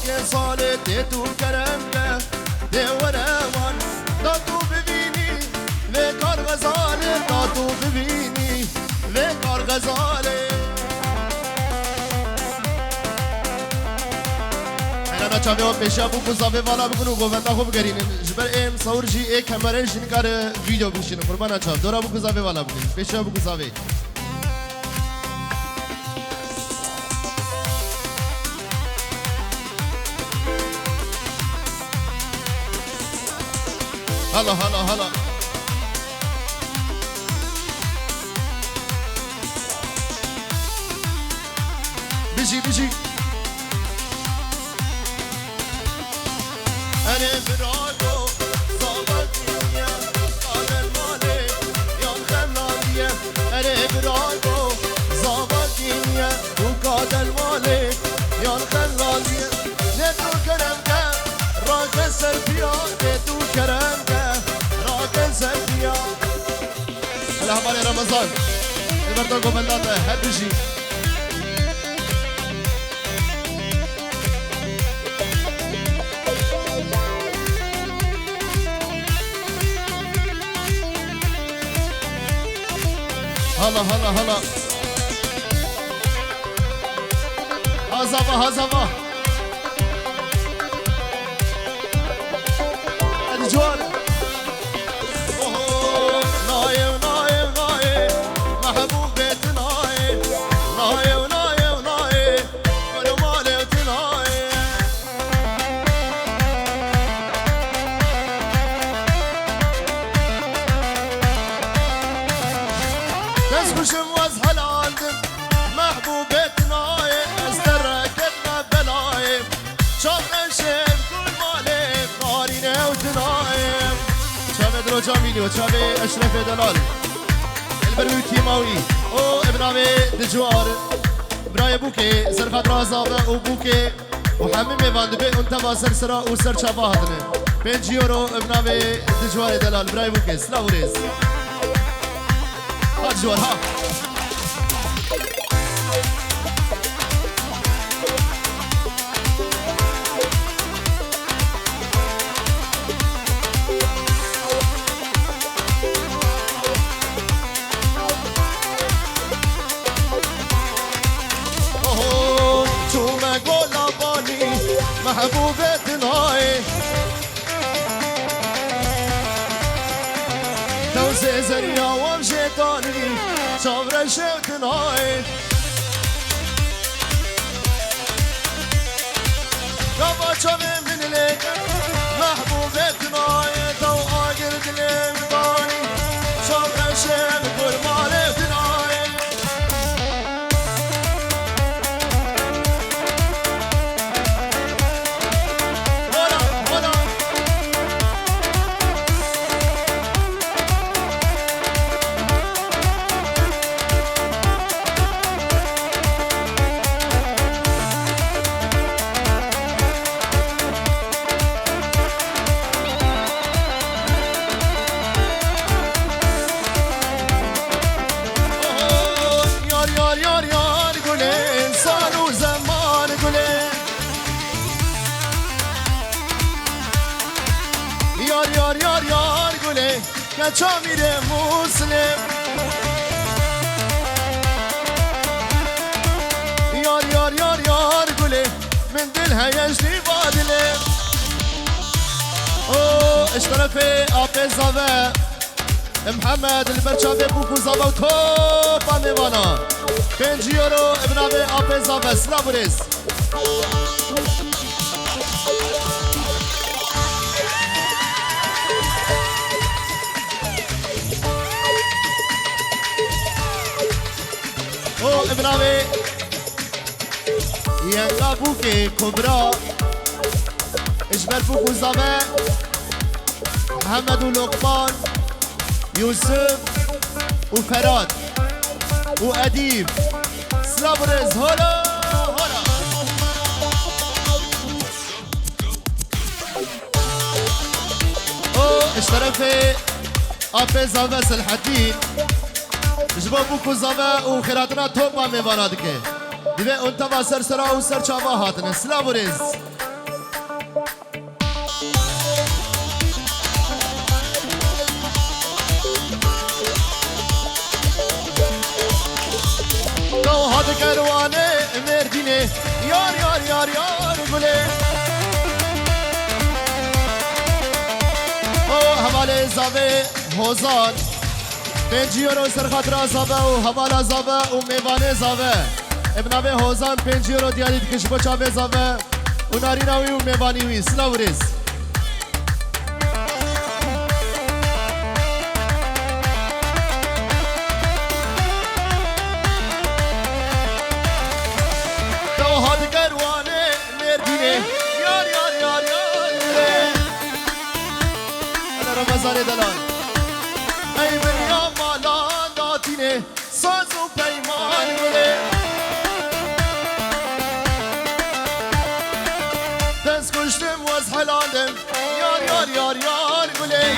که سال ده تو کرم ده ده ورمان دا تو ببینی و کار غزاله دا تو ببینی و کار غزاله انا چاوی و پیشا بو بزاوی والا بکنو گووندا خوب گرینن جبر ام صور جی ایک کمره جن کار ویدیو بشین قربان چاو دورا بو بزاوی والا بکن پیشا بو بزاوی هلا هلا هلا بيجي بيجي أنا براغو صابتني قال المالي يا الخلالية أنا براغو صابتني وقاد المالي يا الخلالية نتو كرمك راك سرفيا نتو كرمك راك سرفيا هلا هبالي رمضان البرداغو بنداته هبجي هلا هلا هلا هزافا هزافا الجوال اوه نايم نايم نايم محبوب بيت نايم نايم نايم نايم كل مالي تنايم تسكشم وازهل عندم محبوبتنا استركتنا بلايم شاطر شم كل مالي قارينه وتنايم شامد رو جاميلي وشامي اشرف دلال البروي تيماوي او ابراوي دجوار براي بوكي زرفت رازابه وبوكي وحمي ميواند بي انت واسر سرا وسر شباهتنا 5 يورو ابراوي دجوار دلال براي بوكي سلاوريز هات جوار ها اوه تو مگولا بانی محبوبتنا توزي زريا ومشيطاني صبر شوتناي ربا شامي من لك محبوبتناي تو آقر دلم باني صبر شم كل مالتناي یار گله کچا میره مسلم یار گله من دل هیجنی بادله او اشترف آب زاوه محمد البرچاوه بوکو زاوه و توپا میوانا 5 یورو ابناوه آب زاوه سلابریز او ابراوي ينقا بوكي كبرى اجبر بوكو زاوه محمد ولقمان يوسف وفراد وأديب سلابرز هلا هلا او اشترف آب زاوه سلحدين جبا بوكو زاوه وخيراتنا توبا ميوانا دكي دیوه اونتا و سر سرا و سر چاوا هاتنه سلابریز کروانه مردینه یار یار یار یار گله او حواله زاوه هوزان پنجیورو سر خاطر زاوه و حواله زاوه و میوانه زاوه ابناوه هوزان پنجیورو دیاری دکش بچاوه زاوه و ناریناوی و میوانیوی سلاوریز یار یار یار یار انا رمضان دلال ای من یا مالا داتینه ساز و پیمان گله دست کشتم و از حلالم یار یار یار یار گله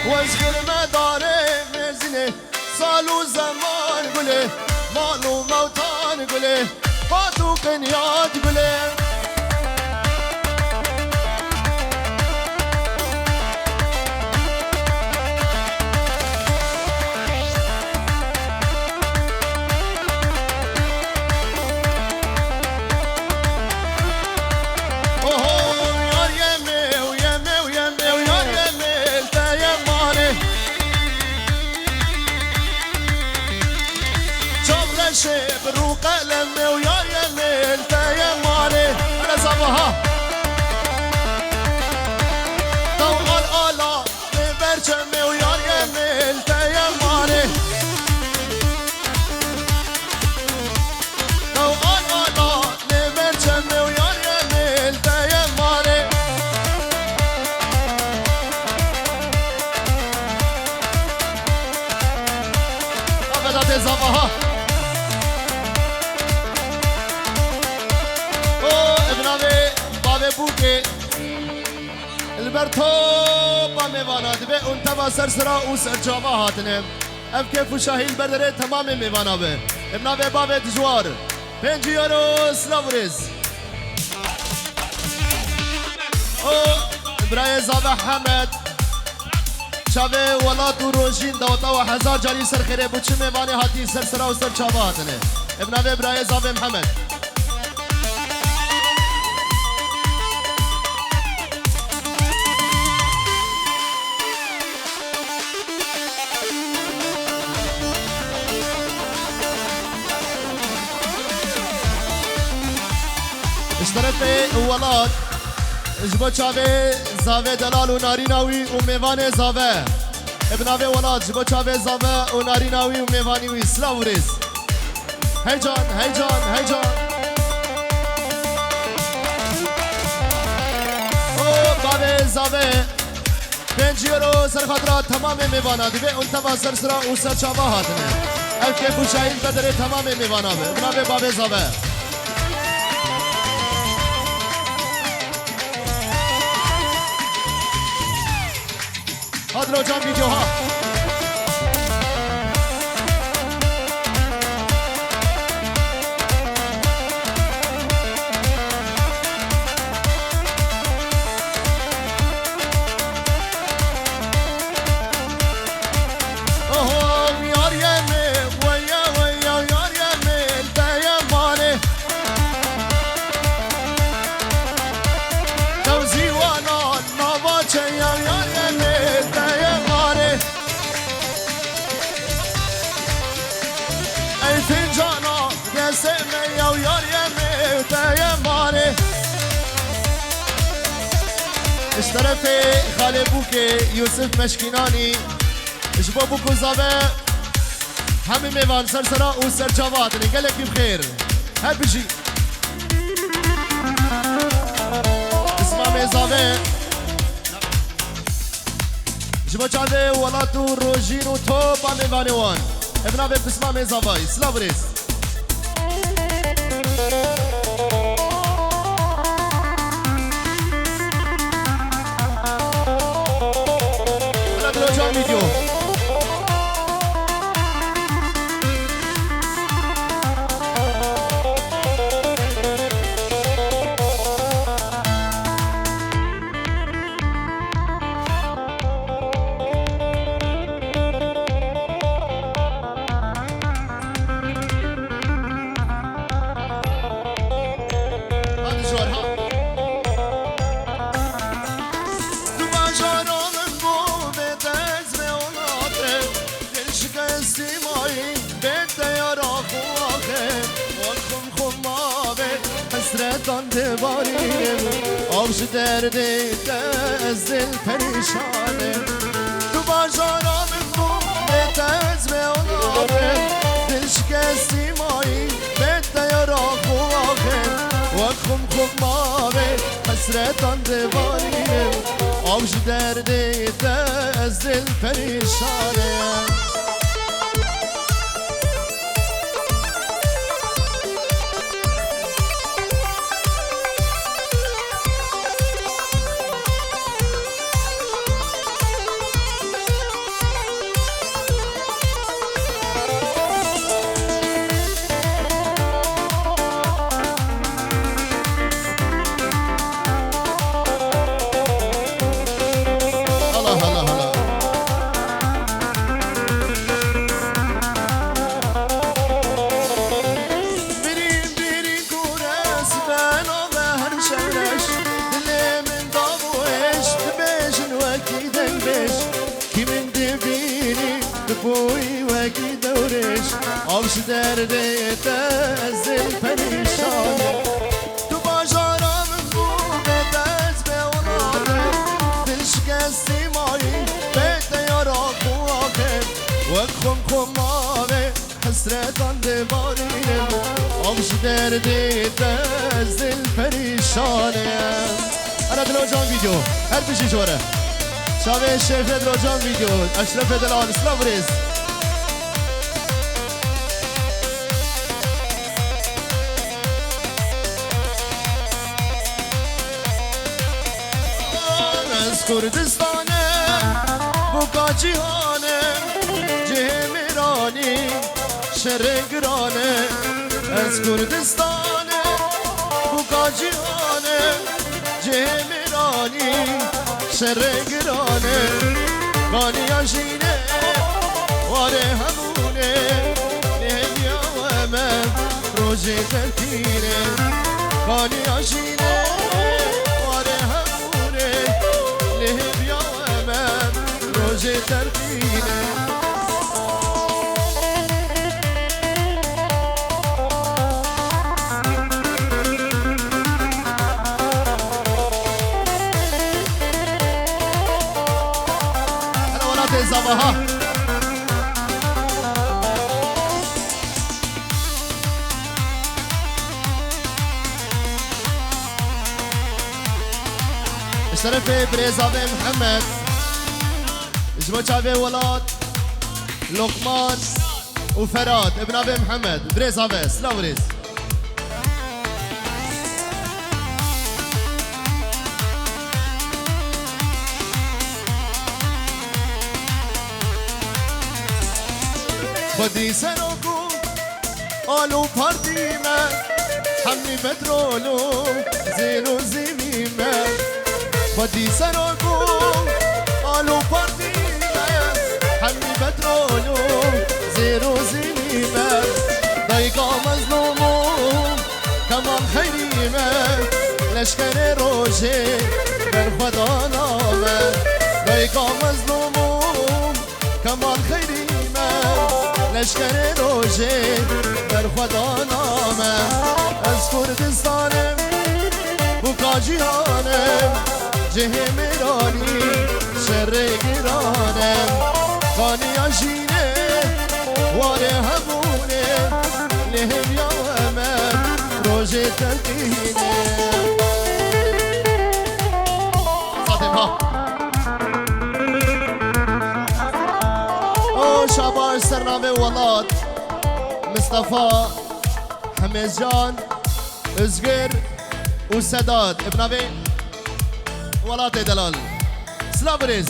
و از گرمه داره مزینه سال و زمان گله مال و موتان گله باتو قنیاد گله برو قلم ويا يميل تيماني انا صبها طول آلا برشم ويا يميل تيماني طول آلا برشم ويا يميل تيماني بدأت صبها بوكي البرتو بميوانا دبي انتبه سرسرا وسر جواهاتنا ام كيف وشاهي البردره تمام ميوانا به ابنا به باب دجوار پنجیارو سلاوريز او ابراهيم زابه حمد شابه ولات و روشين دوتا و هزار جاري سر خيره بوچه ميواني هاتي سرسرا وسر جواهاتنا ابنا به ابراهيم زابه محمد اشترت ولاد جبو چاوه زاوه دلال و ناریناوی و میوان زاوه ابناوه ولاد جبو چاوه زاوه و ناریناوی و میوانیوی سلاوریز هی جان هی جان هی جان او بابه زاوه پنجیرو سر خاطرات تمام میوانا دیوه اون تبا سر سرا و سر چاوه هاتنه اف که خوشایل بدره تمام میوانا به ابناوه بابه زاوه هادرو جان ویدیو ها اشترف خاله بوكي يوسف مشكيناني اجبو بوكو زابه همي ميوان سرسرا و سر جواد نقلك بخير هل بجي اسمع ميزابه اجبو جاده ولاتو روجين و توبا ميواني وان ابنا بسمع ميزابه سلافريس فيديو حسرتان دباریم آبش درده دست دل پریشانه تو بازارا میخونه تز به اونامه دل شکستی مایی بده یارا خواهه و خم ماوه حسرتان دباریم آبش درده دست دل پریشانه بوی وکی دورش آبش درده تزل پریشانه تو بازارم خوبه دست به اوناده دل شکستی مایی بده یارا خواهه و خم ماوه حسرتان دباریم آبش درده تزل پریشانه انا دلو جان ویدیو هر پیشی جوره شاوه شیف دروجان ویدیو اشرف دلال اسلام ریز از کردستانه بوکا جیهانه جه میرانی شرگرانه از کردستانه بوکا جیهانه جه میرانی شرگرانه گانی آشینه واره همونه نهدیا و من روژه ترکینه گانی آشینه واره همونه نهدیا و من روژه ترکینه زباها اشترف بريزابي محمد جبو شافي ولاد لقمان وفراد ابن ابي محمد بريزابي سلام بريز خودی سرکو آلو پردیمه همی پترولو زیرو زیمیمه خودی سرکو آلو پردیمه همی پترولو زیرو زیمیمه دایگا مظلومو کمان خیریمه لشکر روشه بر خدا نامه دایگا مظلومو کمان خیریمه لشکر روشه بر خدا نامه از کردستانم بوکا جیهانم جه میرانی شر گرانم خانی آشینه واره همونه لهم یا امن روژه تلقینه فاطمه شاباش سرنامه ولاد مصطفى حميد جان ازقر وسداد ابن ابي ولاد دلال سلابريز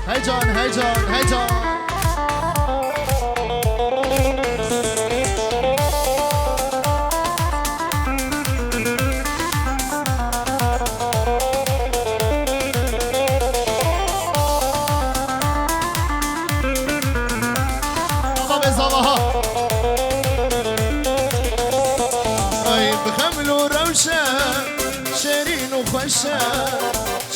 هاي جان هاي جان هاي جان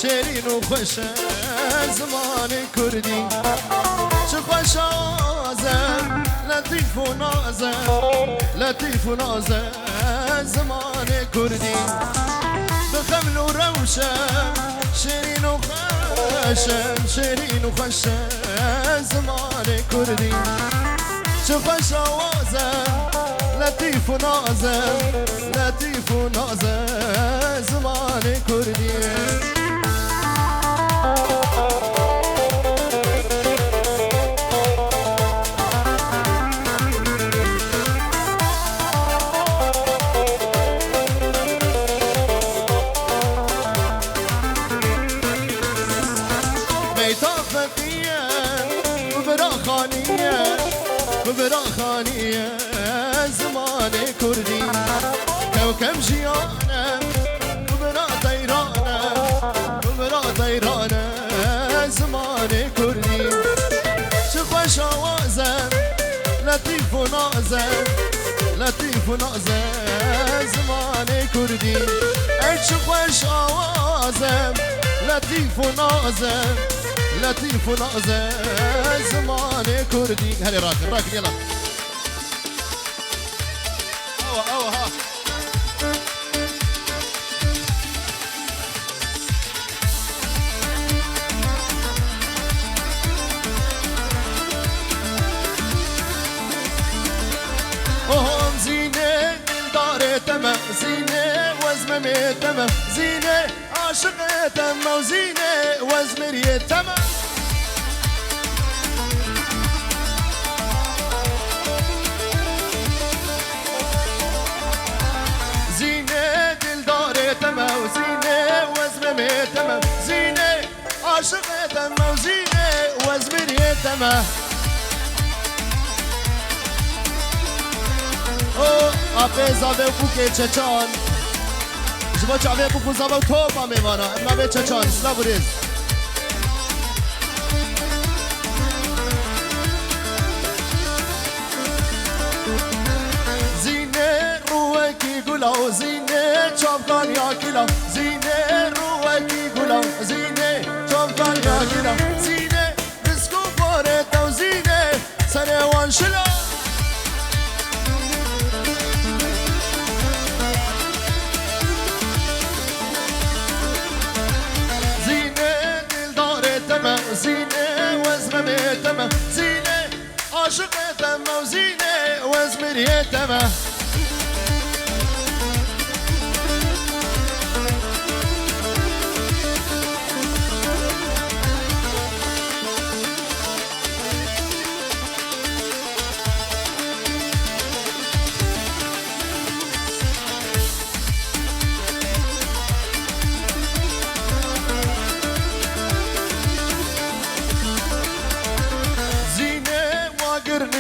شیرین و خوشه زمان کردی چه خوش آزم لطیف و نازم زمان کردی وخشم شیرین و خشم شیرین و خشم زمان کردی چه خوش آوازم لطیف و نازم لطیف و نازم زمان کردی براخانية زمان كردي كوكب جيانا كبرى طيرانا كبرى طيرانا زمان كردي شخوش آوازم لطيف ونازم لطيف ونازم زمان كردي شخوش آوازم لطيف ونازم لطيف ونازم زمان كردي هلي راكن راكن يلا اوه ها وهم زينة دار تما زينة وزمة تما زينة عاشق تما وزينة وزمرية تما زينة دلدار تما وزينة وزمة تما زينة عاشق تما وزينة وزمرية تما آفه زاوه بوکه چچان جبا چاوه بوکو زاوه توبا میوانا اما به چچان سلا بریز زینه روه کی گلاو زینه چاپکان یا کلا زینه روه کی گلاو زینه چاپکان یا کلا زینه بسکو باره تو زینه سنه وان شلا زينة وزمة تما زينة عاشق تما وزينة وزمرية تما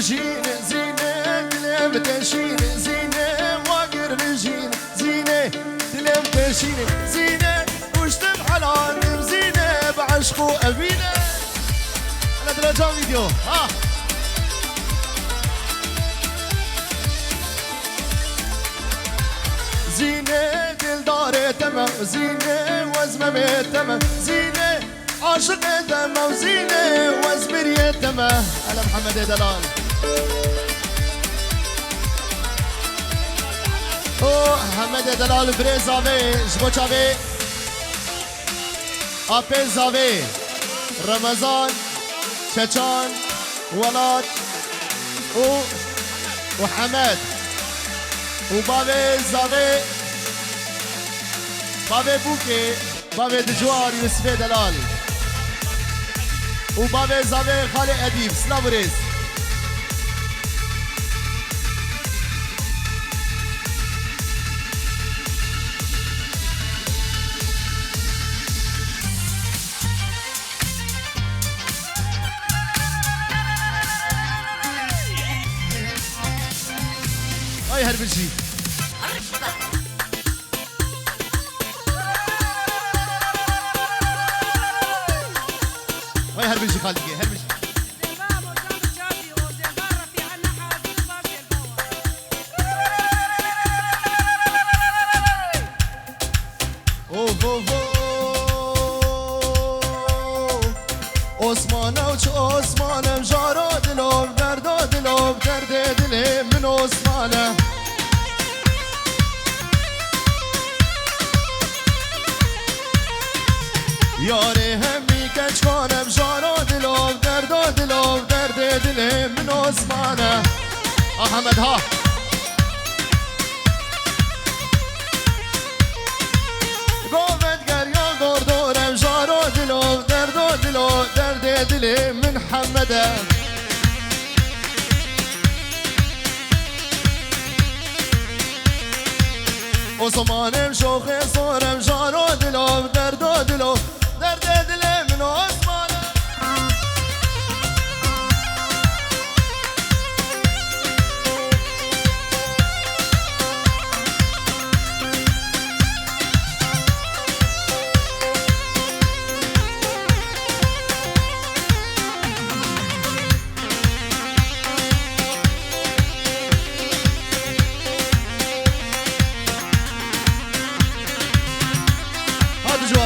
زينة زينة دلم تشين زينة واقر نجين زينة دلم تشين زينة وشتم حلال زينة بعشقو أبينا أنا درجة فيديو ها زينة دلدار تما زينة وزمة تما زينة عاشق تما وزينة وزمرية تما أنا محمد دلال حمد دلال بري زاوي جبو چاوي آپي زاوي رمضان چچان ولاد وحمد وبابي زاوي بابي بوكي بابي دجوار يوسف دلال وبابي زاوي خالي أديب سلابريز هاي هربجي هاي هربجي خالد هربجي عثمانه وچه عثمانه جارا دلم دردا دلم درد دل من عثمانه یاری همی کچ کنم جارو دلو درد و دلو درد دل من عثمانه احمد ها گوید گریان دور دورم جارو دلو درد و دلو درد دل من حمده عثمانم شوخ صورم جارو دلو درد و دلو درد دل من عثمانه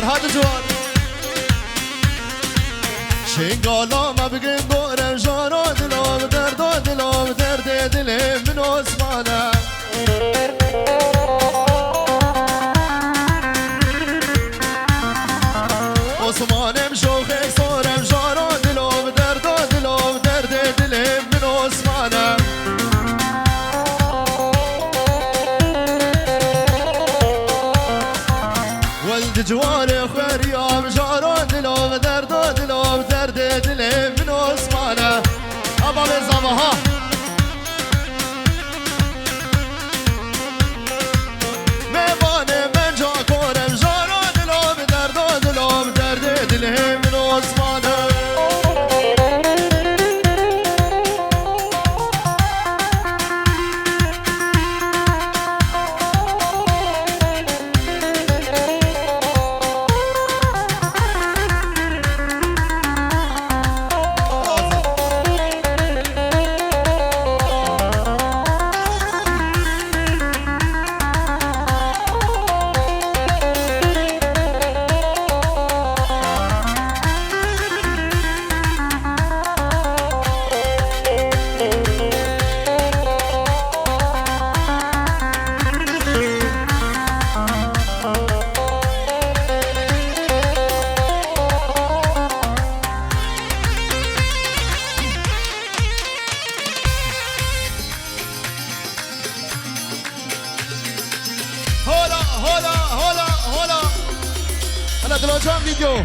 هذا جوار شنقالا ما بقين دور جارو دلو درد دلو درد دل من عثمانه عثمانم شوخ صورم جارو دلو درد دلو درد دل من عثمانه ولد جواري خريام جارو دلو درد دلو درد دل من عثمانه ابا بزامها میوانه من جا کورم جارو دلو درد دلو درد دل من عثمانه هولا انا دلوجان فيديو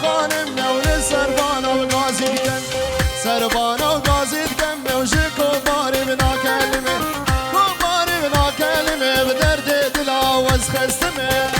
خانم نول سربان و غازی دن سربان و غازی دن موجك و باري بنا كلمه و باري بنا كلمه بدرد دلا وز خستمه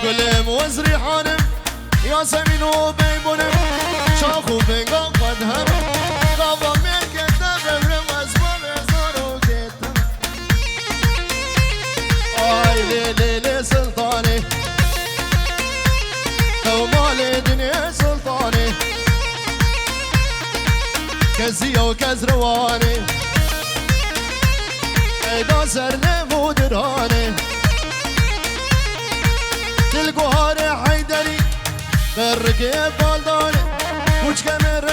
كلم وزري حانم يا سمين وبيبونم شاخو بينقا قد هم قابا ميك تغرم أسباب يزارو كيتم آي ليلي سلطاني تو مالي دنيا سلطاني كزية وكزرواني ايدا سرني مودراني تلقو هاري حيدري بركي بالداني وش كمر